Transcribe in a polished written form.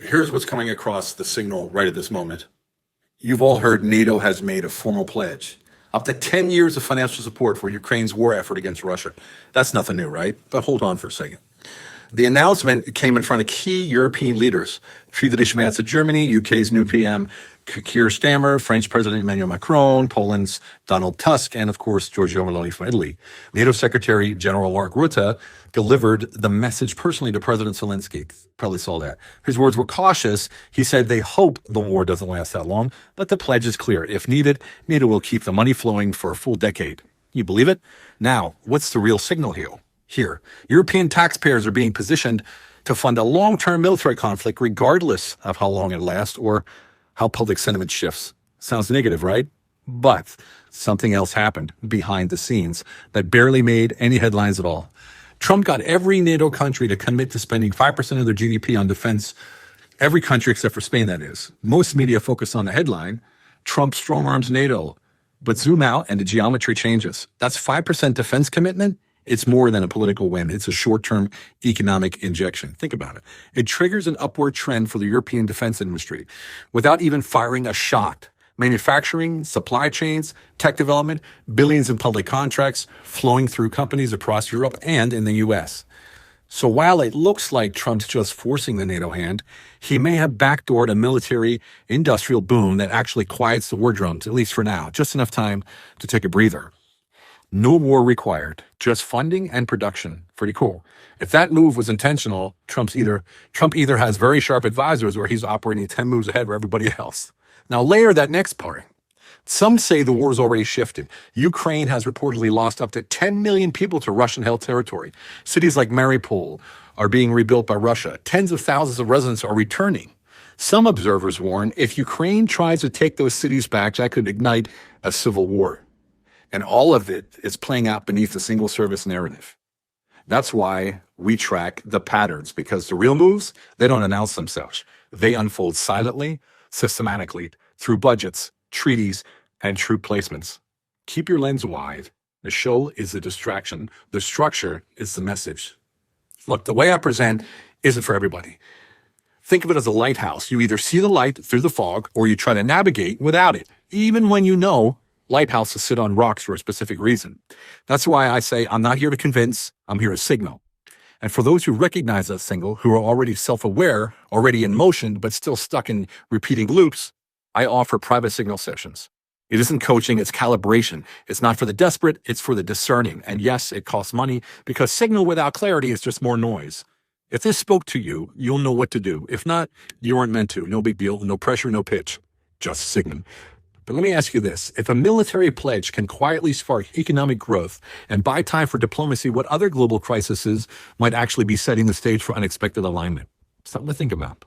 Here's what's coming across the signal right at this moment. You've all heard NATO has made a formal pledge. Up to 10 years of financial support for Ukraine's war effort against Russia. That's nothing new, right? But hold on for a second. The announcement came in front of key European leaders. Friedrich Merz of Germany, UK's new PM Keir Starmer, French President Emmanuel Macron, Poland's Donald Tusk, and of course, Giorgio Meloni from Italy. NATO Secretary General Mark Rutte delivered the message personally to President Zelensky. Probably saw that. His words were cautious. He said they hope the war doesn't last that long, but the pledge is clear. If needed, NATO will keep the money flowing for a full decade. You believe it? Now, what's the real signal here? European taxpayers are being positioned to fund a long-term military conflict regardless of how long it lasts or how public sentiment shifts. Sounds negative, right? But something else happened behind the scenes that barely made any headlines at all. Trump got every NATO country to commit to spending 5% of their GDP on defense. Every country except for Spain, that is. Most media focus on the headline, Trump strong arms NATO. But zoom out and the geometry changes. That's 5% defense commitment. It's more than a political win. It's a short-term economic injection. Think about it. It triggers an upward trend for the European defense industry without even firing a shot. Manufacturing, supply chains, tech development, billions in public contracts flowing through companies across Europe and in the U.S. So while it looks like Trump's just forcing the NATO hand, he may have backdoored a military industrial boom that actually quiets the war drums, at least for now, just enough time to take a breather. No war required, just funding and production. Pretty cool. If that move was intentional, Trump either has very sharp advisors or he's operating 10 moves ahead of everybody else. Now layer that next part. Some say the war's already shifted. Ukraine has reportedly lost up to 10 million people to Russian-held territory. Cities like Mariupol are being rebuilt by Russia. Tens of thousands of residents are returning. Some observers warn if Ukraine tries to take those cities back, that could ignite a civil war. And all of it is playing out beneath the single service narrative. That's why we track the patterns, because the real moves, they don't announce themselves. They unfold silently, systematically, through budgets, treaties, and true placements. Keep your lens wide. The show is the distraction. The structure is the message. Look, the way I present isn't for everybody. Think of it as a lighthouse. You either see the light through the fog or you try to navigate without it, even when you know lighthouses sit on rocks for a specific reason. That's why I say I'm not here to convince, I'm here to signal. And for those who recognize that signal, who are already self-aware, already in motion, but still stuck in repeating loops, I offer private signal sessions. It isn't coaching, it's calibration. It's not for the desperate, it's for the discerning. And yes, it costs money because signal without clarity is just more noise. If this spoke to you, you'll know what to do. If not, you weren't meant to. No big deal, no pressure, no pitch, just signal. But let me ask you this. If a military pledge can quietly spark economic growth and buy time for diplomacy, what other global crises might actually be setting the stage for unexpected alignment? Something to think about.